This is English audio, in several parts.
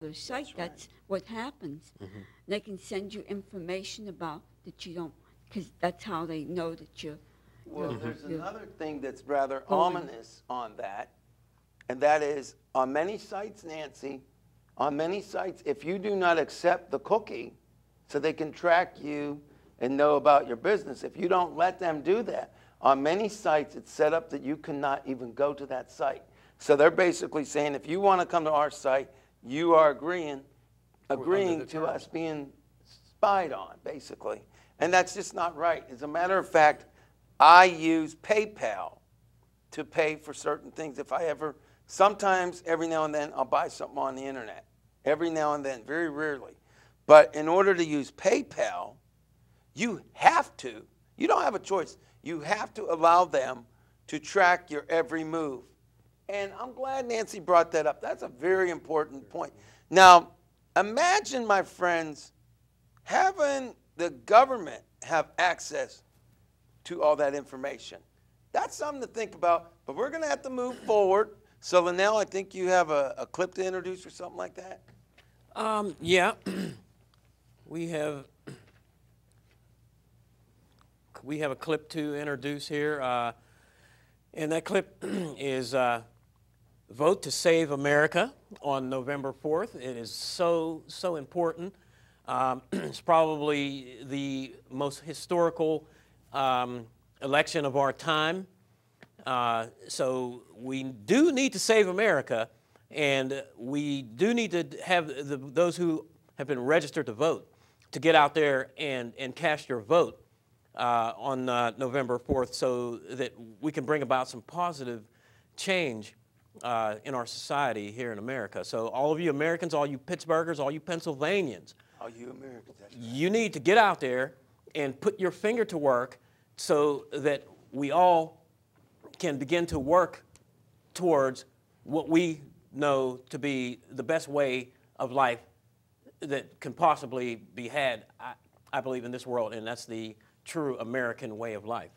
the site. That's what happens. They can send you information about that you don't, because that's how they know that you're. Well, there's another thing that's rather ominous on that, and that is on many sites, Nancy, on many sites, if you do not accept the cookie so they can track you and know about your business, if you don't let them do that, on many sites it's set up that you cannot even go to that site. So they're basically saying if you want to come to our site, you are agreeing to us being spied on, basically. And that's just not right. As a matter of fact, I use PayPal to pay for certain things. If I ever, sometimes every now and then I'll buy something on the internet. Every now and then, very rarely. But in order to use PayPal, you have to, you don't have a choice. You have to allow them to track your every move. And I'm glad Nancy brought that up. That's a very important point. Now, imagine, my friends, having the government have access to all that information. That's something to think about, but we're going to have to move forward. So, Linnell, I think you have a clip to introduce or something like that? Yeah. We have a clip to introduce here, and that clip is Vote to Save America on November 4th. It is so important. It's probably the most historical election of our time. So we do need to save America, and we do need to have those who have been registered to vote to get out there and cast your vote on November 4th so that we can bring about some positive change in our society here in America. So all of you Americans, all you Pittsburghers, all you Pennsylvanians, all you Americans, that's right. You need to get out there and put your finger to work so that we all can begin to work towards what we know to be the best way of life that can possibly be had, I believe, in this world, and that's the true American way of life.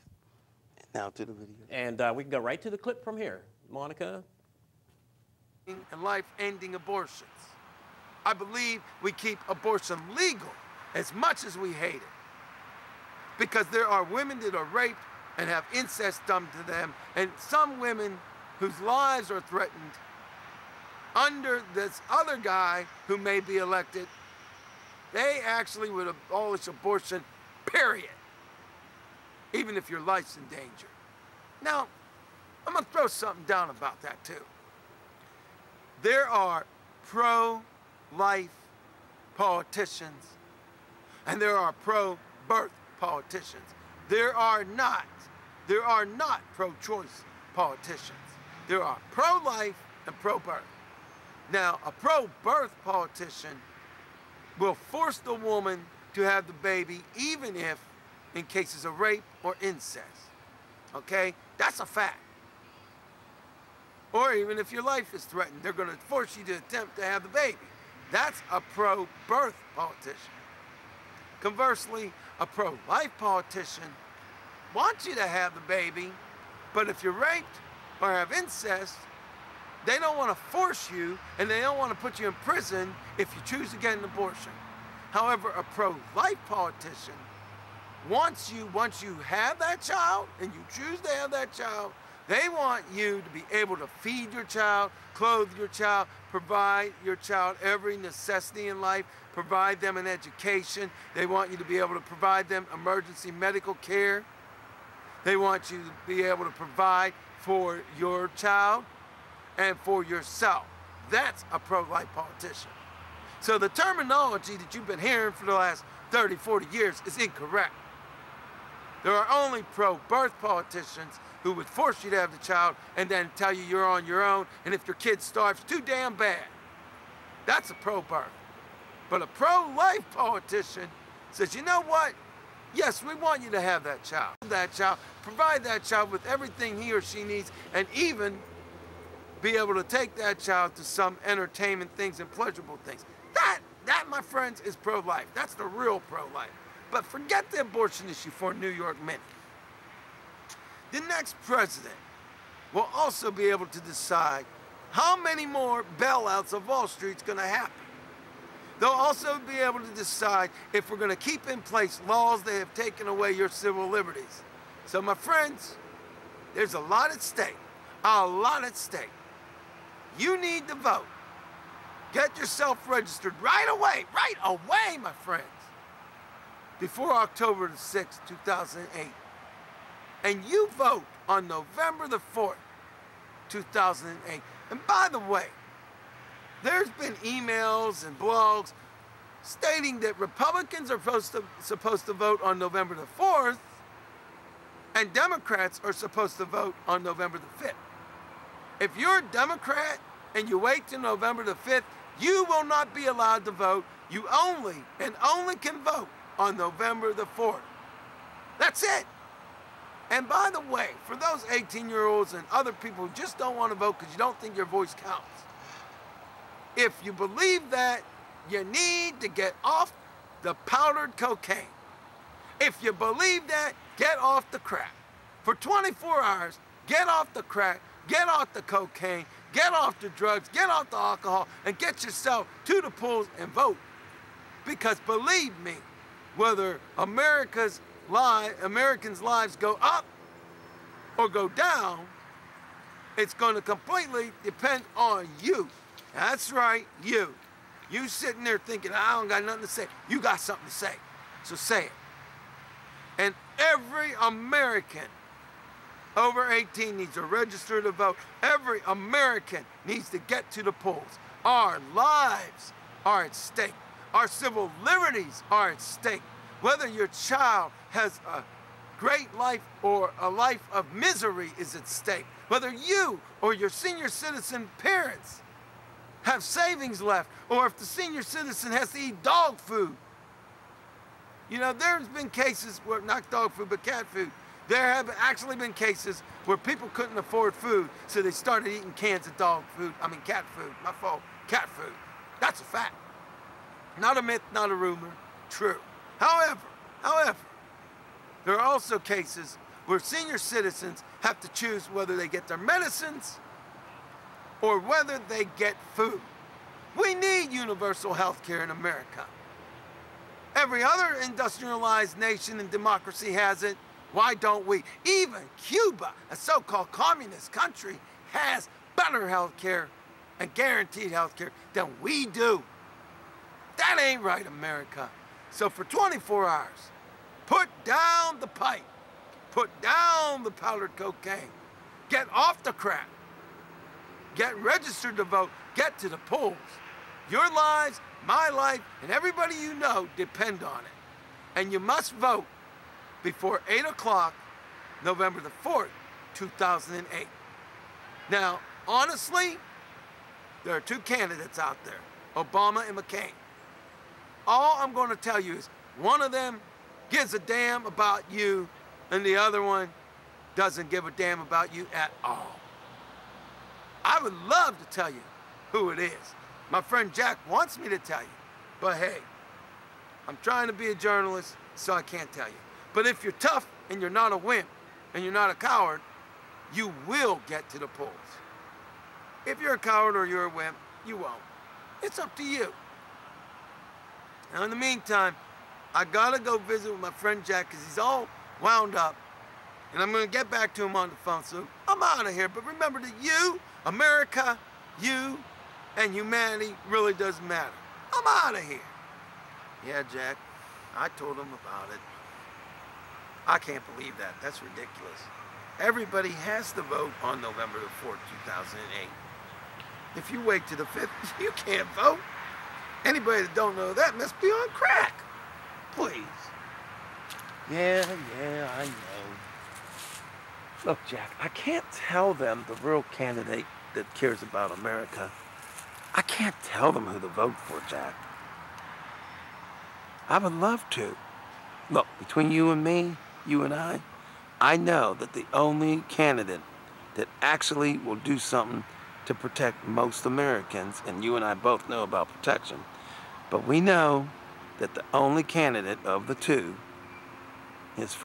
Now to the video. And we can go right to the clip from here. Monica? And life-ending abortions. I believe we keep abortion legal as much as we hate it. Because there are women that are raped and have incest done to them, and some women whose lives are threatened under this other guy who may be elected. They actually would abolish abortion, period. Even if your life's in danger. Now, I'm gonna throw something down about that too. There are pro-life politicians and there are pro-birth politicians. There are not pro-choice politicians. There are pro-life and pro-birth. Now, a pro-birth politician will force the woman to have the baby even if in cases of rape or incest. Okay? That's a fact. Or even if your life is threatened, they're going to force you to attempt to have the baby. That's a pro-birth politician. Conversely, a pro-life politician wants you to have the baby, but if you're raped or have incest, they don't want to force you and they don't want to put you in prison if you choose to get an abortion. However, a pro-life politician wants you, once you have that child and you choose to have that child, they want you to be able to feed your child, clothe your child, provide your child every necessity in life, provide them an education. They want you to be able to provide them emergency medical care. They want you to be able to provide for your child and for yourself. That's a pro-life politician. So the terminology that you've been hearing for the last 30, 40 years is incorrect. There are only pro-birth politicians who would force you to have the child and then tell you you're on your own, and if your kid starves, too damn bad. That's a pro-birth. But a pro-life politician says, you know what? Yes, we want you to have that child, provide that child with everything he or she needs, and even be able to take that child to some entertainment things and pleasurable things. That, my friends, is pro-life. That's the real pro-life. But forget the abortion issue for New York minute. The next president will also be able to decide how many more bailouts of Wall Street's going to happen. They'll also be able to decide if we're going to keep in place laws that have taken away your civil liberties. So, my friends, there's a lot at stake. A lot at stake. You need to vote. Get yourself registered right away, my friends, before October the 6th, 2008. And you vote on November the 4th, 2008. And by the way, there's been emails and blogs stating that Republicans are supposed to vote on November the 4th, and Democrats are supposed to vote on November the 5th. If you're a Democrat and you wait till November the 5th, you will not be allowed to vote. You only can vote on November the 4th. That's it. And by the way, for those 18-year-olds and other people who just don't want to vote because you don't think your voice counts, if you believe that, you need to get off the powdered cocaine. If you believe that, get off the crack. For 24 hours, get off the crack, get off the cocaine, get off the drugs, get off the alcohol, and get yourself to the polls and vote. Because believe me, whether Americans' lives go up or go down, it's going to completely depend on you. That's right, you. You sitting there thinking, I don't got nothing to say. You got something to say, so say it. And every American over 18 needs to register to vote. Every American needs to get to the polls. Our lives are at stake. Our civil liberties are at stake. Whether your child has a great life or a life of misery is at stake. Whether you or your senior citizen parents have savings left, or if the senior citizen has to eat dog food. You know, there's been cases where, not dog food, but cat food. There have actually been cases where people couldn't afford food, so they started eating cans of cat food, my fault, cat food. That's a fact. Not a myth, not a rumor, true. However, there are also cases where senior citizens have to choose whether they get their medicines or whether they get food. We need universal health care in America. Every other industrialized nation and democracy has it. Why don't we? Even Cuba, a so-called communist country, has better health care and guaranteed health care than we do. That ain't right, America. So for 24 hours, put down the pipe, put down the powdered cocaine, get off the crack, get registered to vote, get to the polls. Your lives, my life, and everybody you know depend on it. And you must vote before 8 o'clock, November the 4th, 2008. Now, honestly, there are two candidates out there, Obama and McCain. All I'm going to tell you is one of them gives a damn about you and the other one doesn't give a damn about you at all. I would love to tell you who it is. My friend Jack wants me to tell you, but hey, I'm trying to be a journalist, so I can't tell you. But if you're tough and you're not a wimp and you're not a coward, you will get to the polls. If you're a coward or you're a wimp, you won't. It's up to you. Now, in the meantime, I gotta go visit with my friend Jack because he's all wound up. And I'm gonna get back to him on the phone, so I'm out of here. But remember that you, America, you, and humanity really does matter. I'm out of here. Yeah, Jack, I told him about it. I can't believe that. That's ridiculous. Everybody has to vote on November the 4th, 2008. If you wait to the 5th, you can't vote. Anybody that don't know that must be on crack. Please. Yeah, I know. Look, Jack, I can't tell them the real candidate that cares about America. I can't tell them who to vote for, Jack. I would love to. Look, between you and me, you and I know that the only candidate that actually will do something to protect most Americans, and you and I both know about protection, but we know that the only candidate of the two is